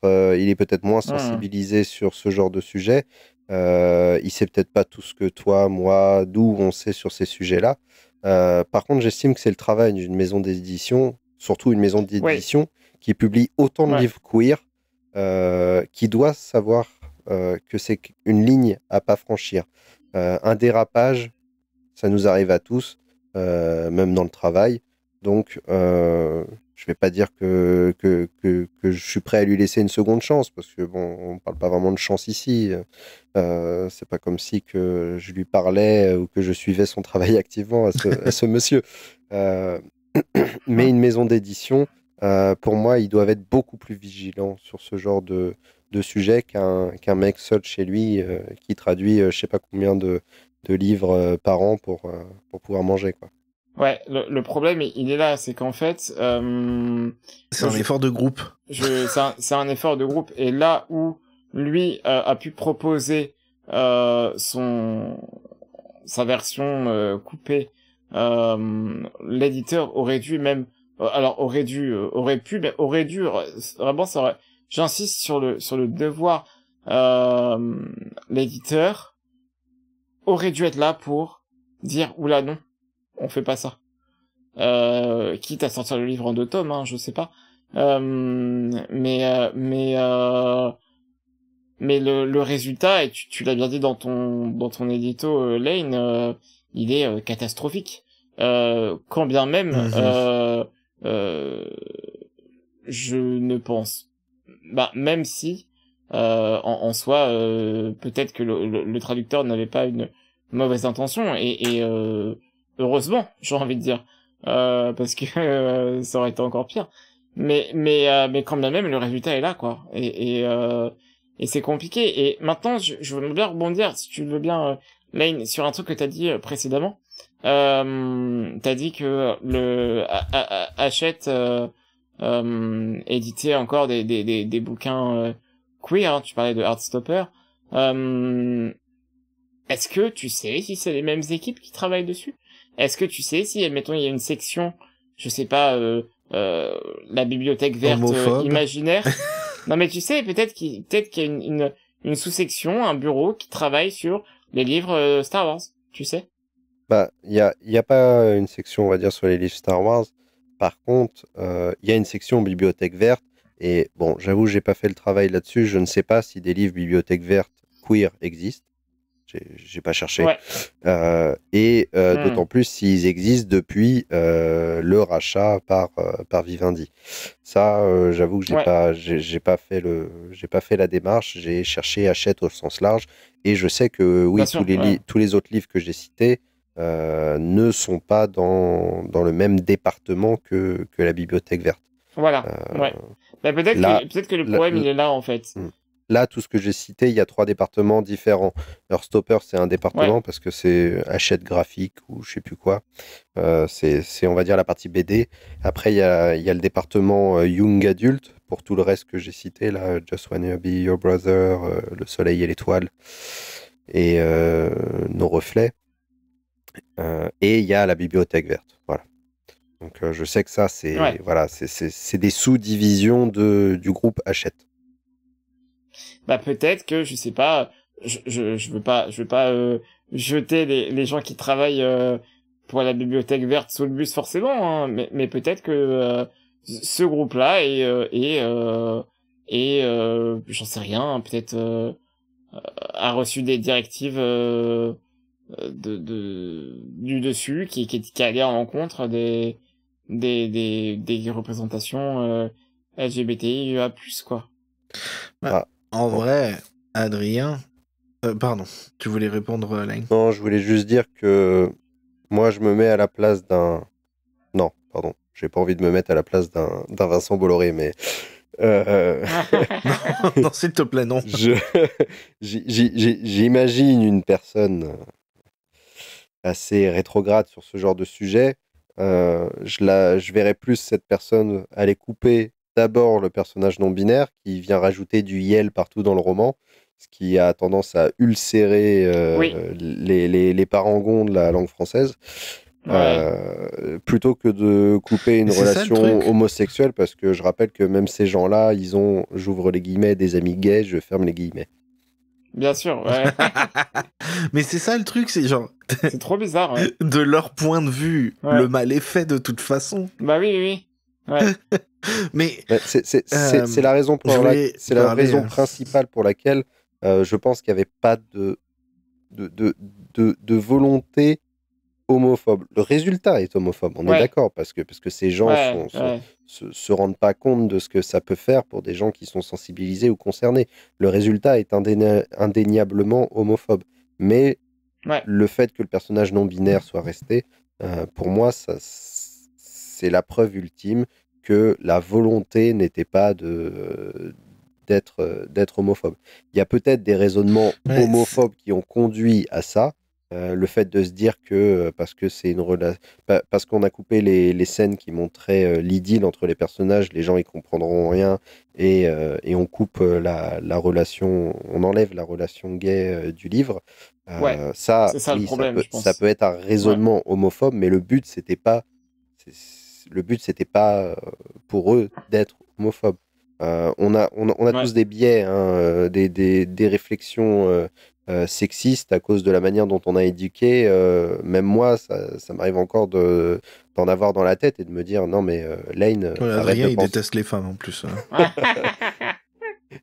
moins Mmh. sensibilisé sur ce genre de sujet. Il sait peut-être pas tout ce que toi, moi, nous, on sait sur ces sujets-là. Par contre, j'estime que c'est le travail d'une maison d'édition, surtout une maison Ouais. d'édition qui publie autant de Ouais. livres queer, qui doit savoir que c'est une ligne à pas franchir. Un dérapage, ça nous arrive à tous, même dans le travail. Donc, je vais pas dire que je suis prêt à lui laisser une seconde chance, parce que bon, on parle pas vraiment de chance ici. C'est pas comme si que je lui parlais ou que je suivais son travail activement à ce monsieur. Euh, mais une maison d'édition, pour moi, ils doivent être beaucoup plus vigilants sur ce genre de sujet qu'un mec seul chez lui qui traduit je sais pas combien de livres par an pour pouvoir manger, quoi. Ouais, le problème, il est là, c'est qu'en fait, C'est moi, un effort de groupe. c'est un effort de groupe, et là où lui a pu proposer sa version coupée, l'éditeur aurait dû même, alors aurait pu, mais aurait dû, vraiment, ça aurait, j'insiste sur le devoir, l'éditeur aurait dû être là pour dire, oula non, on fait pas ça. Quitte à sortir le livre en 2 tomes, hein, je sais pas. Mais le résultat, et tu l'as bien dit dans ton édito, Lane, il est catastrophique. Quand bien même, Mhm. euh, je ne pense, bah même si en soi, peut-être que le traducteur n'avait pas une mauvaise intention, et heureusement, j'ai envie de dire, parce que ça aurait été encore pire. Mais quand bien même, le résultat est là, quoi. Et c'est compliqué. Et maintenant, je veux bien rebondir, si tu le veux bien, Lane, sur un truc que t'as dit précédemment. T'as dit que Hachette éditait encore des bouquins queer, hein, tu parlais de Heartstopper. Est-ce que tu sais si c'est les mêmes équipes qui travaillent dessus? Est-ce que tu sais si, admettons, il y a une section, je sais pas, la bibliothèque verte Homophobe. imaginaire. Non, mais tu sais, peut-être qu'il y a une sous-section, un bureau qui travaille sur les livres Star Wars, tu sais. Bah, il y a pas une section, on va dire, sur les livres Star Wars. Par contre, il y a une section bibliothèque verte. Et bon, j'avoue, j'ai pas fait le travail là-dessus. Je ne sais pas si des livres bibliothèque verte queer existent. J'ai pas cherché. Ouais. D'autant plus s'ils existent depuis le rachat par Vivendi. Ça, j'avoue que j'ai pas fait la démarche. J'ai cherché Hachette au sens large. Et je sais que oui, Bien sûr, tous les autres livres que j'ai cités ne sont pas dans le même département que la bibliothèque verte. Voilà, ouais. Bah, peut-être que le problème, il est là, en fait. Là, tout ce que j'ai cité, il y a 3 départements différents. Heartstopper, c'est un département parce que c'est Hachette graphique ou je sais plus quoi. C'est, on va dire, la partie BD. Après, il y a le département Young Adult pour tout le reste que j'ai cité, là, Just Wanna Be Your Brother, Le Soleil et l'Étoile et Nos Reflets. Et il y a la bibliothèque verte. Voilà. Donc, je sais que ça, c'est voilà, c'est des sous-divisions du groupe Hachette. Bah peut-être que je sais pas, je veux pas jeter les gens qui travaillent pour la bibliothèque verte sous le bus forcément, hein, mais peut-être que ce groupe-là j'en sais rien, peut-être a reçu des directives du dessus qui allaient en rencontre des représentations LGBTIA+, quoi. Bah, en vrai, Adrien... pardon, tu voulais répondre, Lane? Non, je voulais juste dire que moi, je me mets à la place d'un... Non, pardon, j'ai pas envie de me mettre à la place d'un Vincent Bolloré, mais... non, s'il te plaît, non. J'imagine une personne assez rétrograde sur ce genre de sujet. Je verrais plus cette personne aller couper d'abord le personnage non-binaire qui vient rajouter du yel partout dans le roman, ce qui a tendance à ulcérer les parangons de la langue française. Plutôt que de couper une relation homosexuelle, parce que je rappelle que même ces gens-là, ils ont, j'ouvre les guillemets, des amis gays, je ferme les guillemets. Bien sûr, ouais. Mais c'est ça le truc, c'est genre... c'est trop bizarre, ouais. De leur point de vue, le mal est fait de toute façon. Bah oui. Ouais. Mais c'est la raison principale pour laquelle je pense qu'il n'y avait pas de volonté homophobe. Le résultat est homophobe, on est d'accord, parce que ces gens se rendent pas compte de ce que ça peut faire pour des gens qui sont sensibilisés ou concernés. Le résultat est indéniablement homophobe. Mais le fait que le personnage non-binaire soit resté, pour moi, c'est la preuve ultime que la volonté n'était pas d'être homophobe. Il y a peut-être des raisonnements homophobes qui ont conduit à ça. Le fait de se dire que parce qu'on a coupé les scènes qui montraient l'idylle entre les personnages, les gens y comprendront rien et on coupe la relation, on enlève la relation gay du livre. Ça, c'est ça, le problème, ça peut être un raisonnement homophobe, mais le but c'était pas pour eux d'être homophobes. On a tous des biais, hein, des réflexions sexistes à cause de la manière dont on a éduqué. Même moi, ça m'arrive encore d'en avoir dans la tête et de me dire non mais Lane, Adrien, il déteste les femmes en plus.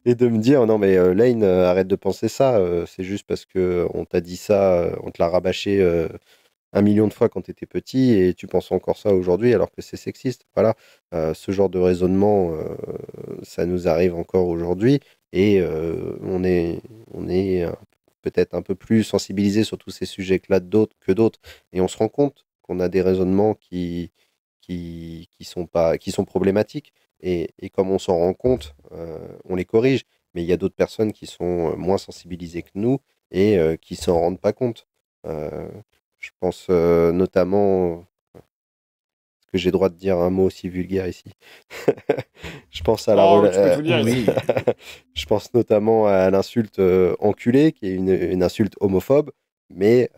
Et de me dire non mais Lane, arrête de penser ça. C'est juste parce que on t'a dit ça, on te l'a rabâché 1 million de fois quand tu étais petit et tu penses encore ça aujourd'hui alors que c'est sexiste. Voilà, ce genre de raisonnement, ça nous arrive encore aujourd'hui et on est peut-être un peu plus sensibilisé sur tous ces sujets-là que d'autres et on se rend compte qu'on a des raisonnements qui sont problématiques et comme on s'en rend compte, on les corrige. Mais il y a d'autres personnes qui sont moins sensibilisées que nous et qui s'en rendent pas compte. Je pense notamment... Est-ce que j'ai le droit de dire un mot aussi vulgaire ici? Je pense à je pense notamment à l'insulte enculé, qui est une insulte homophobe, mais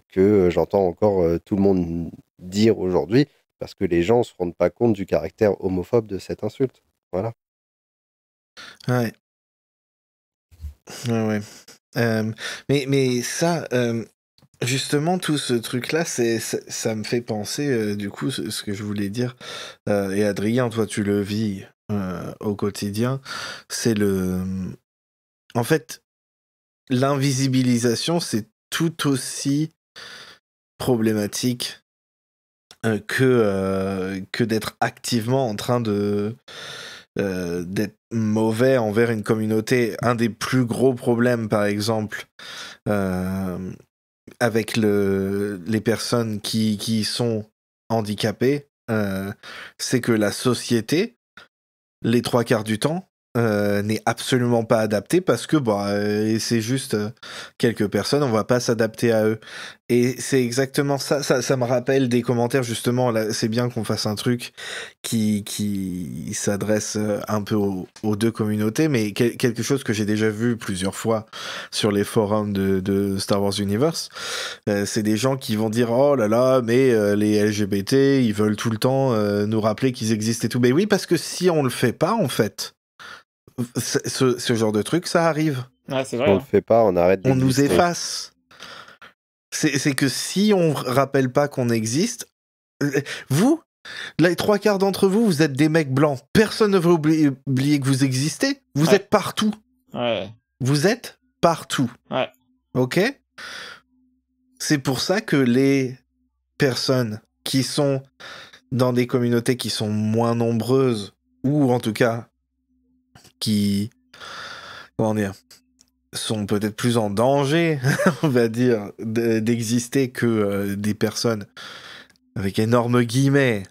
que j'entends encore tout le monde dire aujourd'hui, parce que les gens ne se rendent pas compte du caractère homophobe de cette insulte. Voilà. Ouais. Ouais. Mais ça, justement, tout ce truc-là, ça me fait penser, du coup, ce que je voulais dire. Et Adrien, toi, tu le vis au quotidien. C'est En fait, l'invisibilisation, c'est tout aussi problématique que d'être activement en train d'être mauvais envers une communauté. Un des plus gros problèmes, par exemple, avec les personnes qui sont handicapées, c'est que la société, les 3/4 du temps, n'est absolument pas adaptée parce que c'est juste quelques personnes, on va pas s'adapter à eux. Et c'est exactement ça. Ça me rappelle des commentaires, justement. Là, c'est bien qu'on fasse un truc qui s'adresse un peu aux deux communautés, mais quelque chose que j'ai déjà vu plusieurs fois sur les forums de Star Wars Universe. C'est des gens qui vont dire oh là là, mais les LGBT, ils veulent tout le temps nous rappeler qu'ils existent et tout. Mais oui, parce que si on le fait pas, en fait, ce genre de truc, ça arrive. Ouais, c'est Si vrai. on le fait pas, on arrête On nous d'exister. efface. C'est que si on rappelle pas qu'on existe, vous, les 3/4 d'entre vous, vous êtes des mecs blancs. Personne ne va oublier que vous existez. Vous Ouais. êtes partout. Ouais. Vous êtes partout. Ouais. Ok ? C'est pour ça que les personnes qui sont dans des communautés qui sont moins nombreuses, ou en tout cas qui, comment dire, sont peut-être plus en danger, on va dire, d'exister que des personnes avec énormes guillemets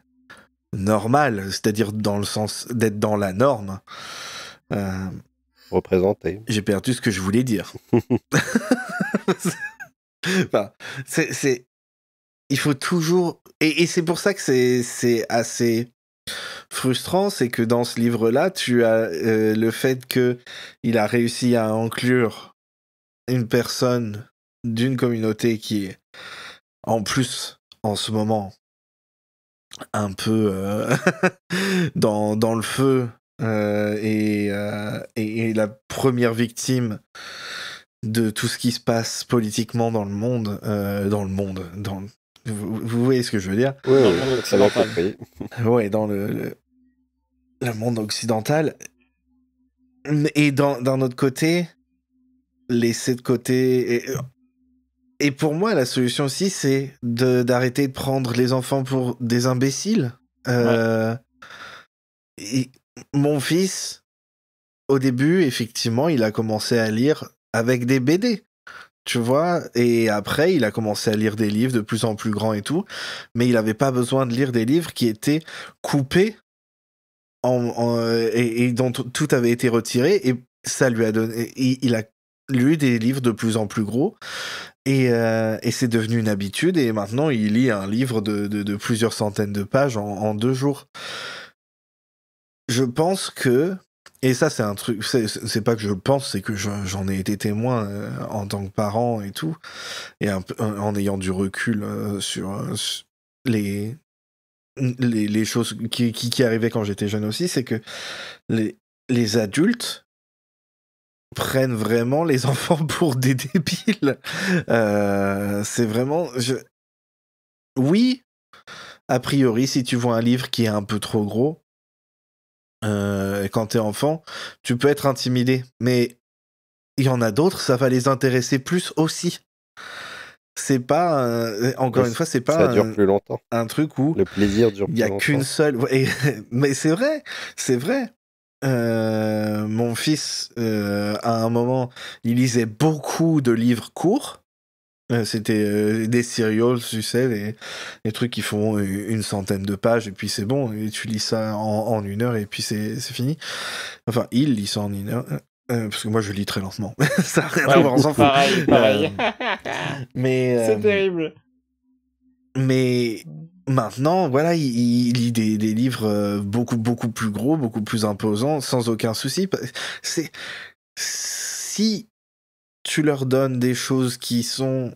normales, c'est-à-dire dans le sens d'être dans la norme. Représenté. J'ai perdu ce que je voulais dire. Enfin, il faut toujours... Et c'est pour ça que c'est assez frustrant, c'est que dans ce livre-là, tu as le fait qu'il a réussi à inclure une personne d'une communauté qui est, en plus, en ce moment, un peu dans le feu et la première victime de tout ce qui se passe politiquement dans le monde, vous voyez ce que je veux dire? Oui, Dans le monde très bien occidental. compris. Ouais, dans le monde occidental. Et d'un autre côté, laisser de côté... Et pour moi, la solution aussi, c'est d'arrêter de prendre les enfants pour des imbéciles. Et mon fils, au début, effectivement, il a commencé à lire avec des BD. Tu vois, et après, il a commencé à lire des livres de plus en plus grands et tout, mais il n'avait pas besoin de lire des livres qui étaient coupés et dont tout avait été retiré, et ça lui a donné... Il a lu des livres de plus en plus gros, et c'est devenu une habitude, et maintenant, il lit un livre de plusieurs centaines de pages en 2 jours. Je pense que... Et ça, c'est un truc... C'est pas que je pense, c'est que j'en ai été témoin en tant que parent et tout, et un peu, en ayant du recul sur les choses qui arrivaient quand j'étais jeune aussi, c'est que les adultes prennent vraiment les enfants pour des débiles. C'est vraiment... Oui, a priori, si tu vois un livre qui est un peu trop gros, quand t'es enfant, tu peux être intimidé. Mais il y en a d'autres, ça va les intéresser plus aussi. C'est pas... encore une fois, c'est pas ça dure plus longtemps. un truc où Le plaisir dure il plus y a longtemps. qu'une seule... Mais c'est vrai. Mon fils, à un moment, il lisait beaucoup de livres courts. C'était des serials, tu sais, les trucs qui font une centaine de pages, et puis c'est bon, et tu lis ça en 1 heure, et puis c'est fini. Enfin, il lit ça en 1 heure, parce que moi je lis très lentement. Ça n'a rien à voir, on s'en fout. Pareil. Mais C'est terrible. Mais maintenant, voilà, il lit des livres beaucoup, beaucoup plus gros, beaucoup plus imposants, sans aucun souci. Si tu leur donnes des choses qui sont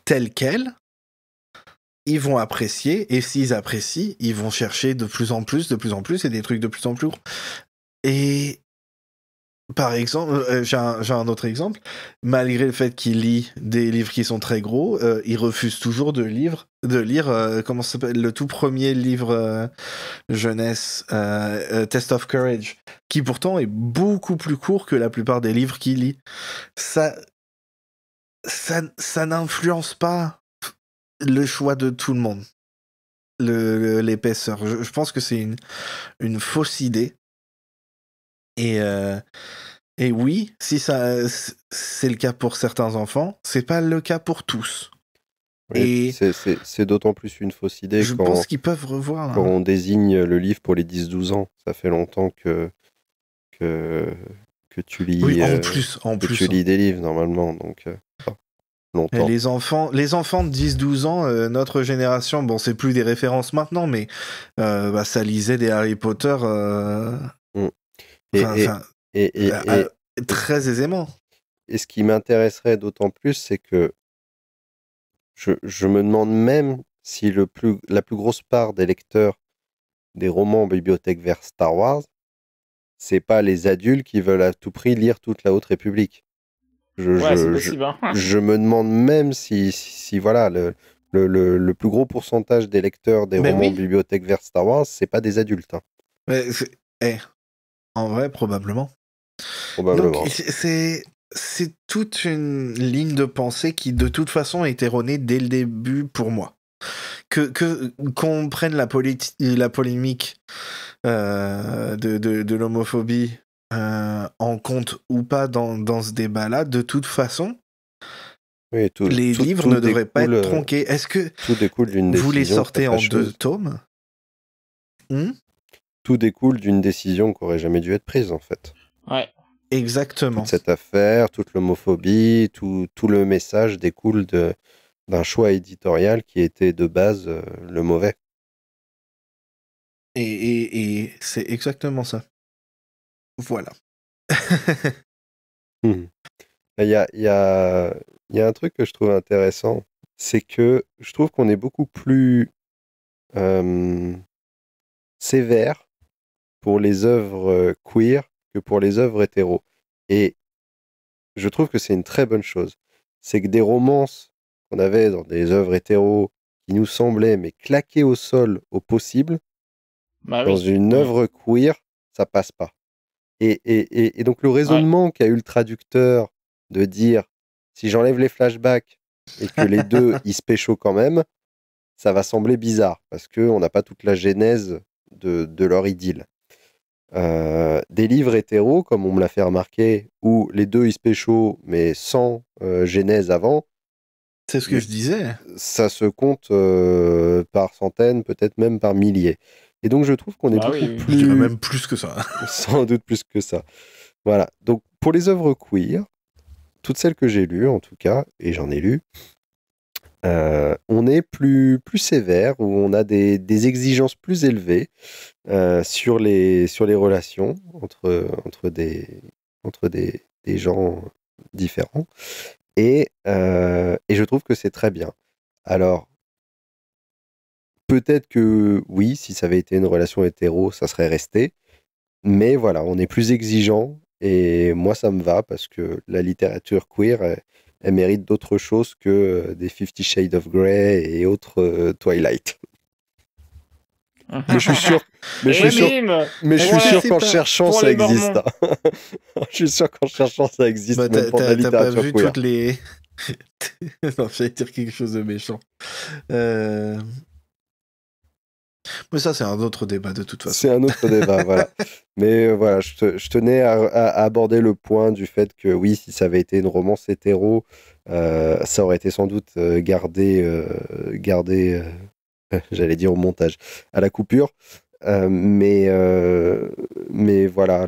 telles quelles, ils vont apprécier, et s'ils apprécient, ils vont chercher de plus en plus, et des trucs de plus en plus gros. Et par exemple, j'ai un autre exemple, malgré le fait qu'il lit des livres qui sont très gros, il refuse toujours de lire, comment ça s'appelle, le tout premier livre jeunesse, Test of Courage, qui pourtant est beaucoup plus court que la plupart des livres qu'il lit. Ça n'influence pas le choix de tout le monde, l'épaisseur. Je pense que c'est une fausse idée. Et oui, si ça c'est le cas pour certains enfants, c'est pas le cas pour tous. Oui, Et c'est d'autant plus une fausse idée je pense qu'ils peuvent revoir. quand on désigne le livre pour les 10-12 ans. Ça fait longtemps que tu lis, Oui, en plus. tu lis des livres normalement, donc longtemps. Et les enfants de 10-12 ans, notre génération, bon, c'est plus des références maintenant, mais ça lisait des Harry Potter très aisément. Et ce qui m'intéresserait d'autant plus, c'est que je me demande même si la plus grosse part des lecteurs des romans en bibliothèque vers Star Wars, c'est pas les adultes qui veulent à tout prix lire toute la Haute République. C'est possible. Je me demande même si voilà, le plus gros pourcentage des lecteurs des romans bibliothèque vers Star Wars, c'est pas des adultes. Hein. En vrai, probablement. Donc, c'est toute une ligne de pensée qui, de toute façon, est erronée dès le début pour moi. Qu'on prenne la polémique de l'homophobie en compte ou pas dans ce débat-là, de toute façon, les livres ne devraient pas être tronqués. Est-ce que tout découle d'une décision, vous les sortez en 2 tomes Tout découle d'une décision qui aurait jamais dû être prise, en fait. Ouais. Exactement. Toute cette affaire, toute l'homophobie, tout le message découle d'un choix éditorial qui était de base le mauvais. Et c'est exactement ça. Voilà. Il y a un truc que je trouve intéressant, c'est que je trouve qu'on est beaucoup plus sévère pour les œuvres queer que pour les œuvres hétéros. Et je trouve que c'est une très bonne chose. C'est que des romances qu'on avait dans des œuvres hétéros qui nous semblaient mais claquées au sol au possible, dans une œuvre queer, ça passe pas. Et donc le raisonnement qu'a eu le traducteur de dire si j'enlève les flashbacks et que les deux ils se pécho quand même, ça va sembler bizarre parce qu'on n'a pas toute la genèse de leur idylle. Des livres hétéros, comme on me l'a fait remarquer, où les deux ils se pécho mais sans genèse avant. C'est ce que je disais. Ça se compte par centaines, peut-être même par milliers. Et donc je trouve qu'on est beaucoup plus... Je dirais même plus que ça. Sans doute plus que ça. Voilà. Donc pour les œuvres queer, toutes celles que j'ai lues en tout cas, et j'en ai lu, on est plus sévère, où on a des exigences plus élevées sur les relations entre des gens différents. Et je trouve que c'est très bien. Alors, peut-être que oui, si ça avait été une relation hétéro, ça serait resté. Mais voilà, on est plus exigeant. Et moi, ça me va parce que la littérature queer, elle mérite d'autres choses que des 50 Shades of Grey et autres Twilight. Mais je suis sûr, qu'en cherchant, ça existe. Je suis sûr qu'en cherchant, ça existe. Même pour la littérature t'as pas vu queer. toutes les... Non, j'allais dire quelque chose de méchant. Mais ça, c'est un autre débat de toute façon. C'est un autre débat, voilà. Mais voilà, je tenais à aborder le point du fait que oui, si ça avait été une romance hétéro, ça aurait été sans doute gardé, j'allais dire au montage, à la coupure. Mais voilà,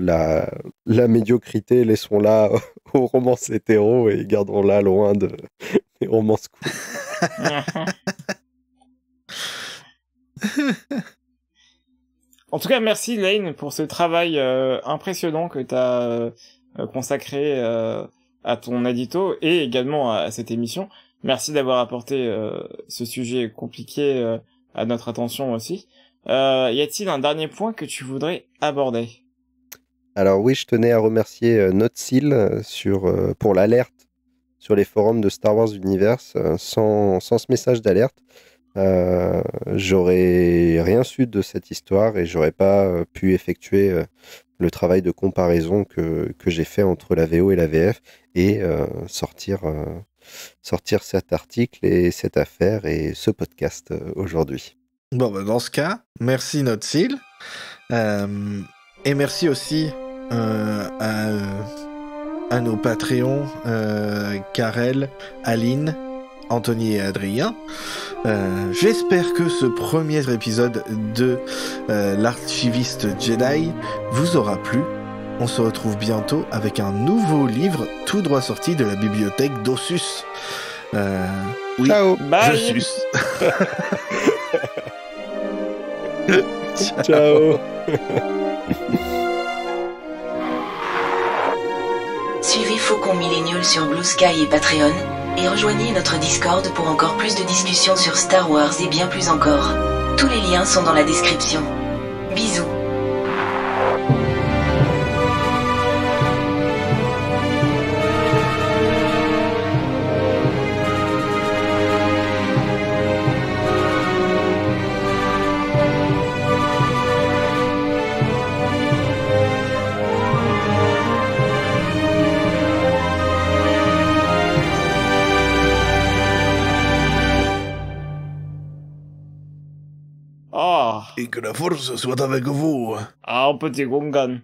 la médiocrité, laissons-la aux romances hétéros et gardons-la loin des romances cool. En tout cas, merci Lane pour ce travail impressionnant que tu as consacré à ton édito et également à cette émission. Merci d'avoir apporté ce sujet compliqué à notre attention aussi. Y a-t-il un dernier point que tu voudrais aborder? Alors oui, je tenais à remercier Notsil pour l'alerte sur les forums de Star Wars Universe. Sans ce message d'alerte, j'aurais rien su de cette histoire et j'aurais pas pu effectuer le travail de comparaison que j'ai fait entre la VO et la VF et sortir cet article et cette affaire et ce podcast aujourd'hui. Bon, bah, dans ce cas, merci Notsil. Et merci aussi à nos Patreons, Karel, Aline, Anthony et Adrien. J'espère que ce premier épisode de l'Archiviste Jedi vous aura plu. On se retrouve bientôt avec un nouveau livre tout droit sorti de la bibliothèque d'Ossus. Oui, Ciao. Bye. je suce. Ciao. Suivez Faucon Millennial sur Blue Sky et Patreon, et rejoignez notre Discord pour encore plus de discussions sur Star Wars et bien plus encore. Tous les liens sont dans la description. Bisous. Ah, Et que la force soit avec vous. un petit gongan.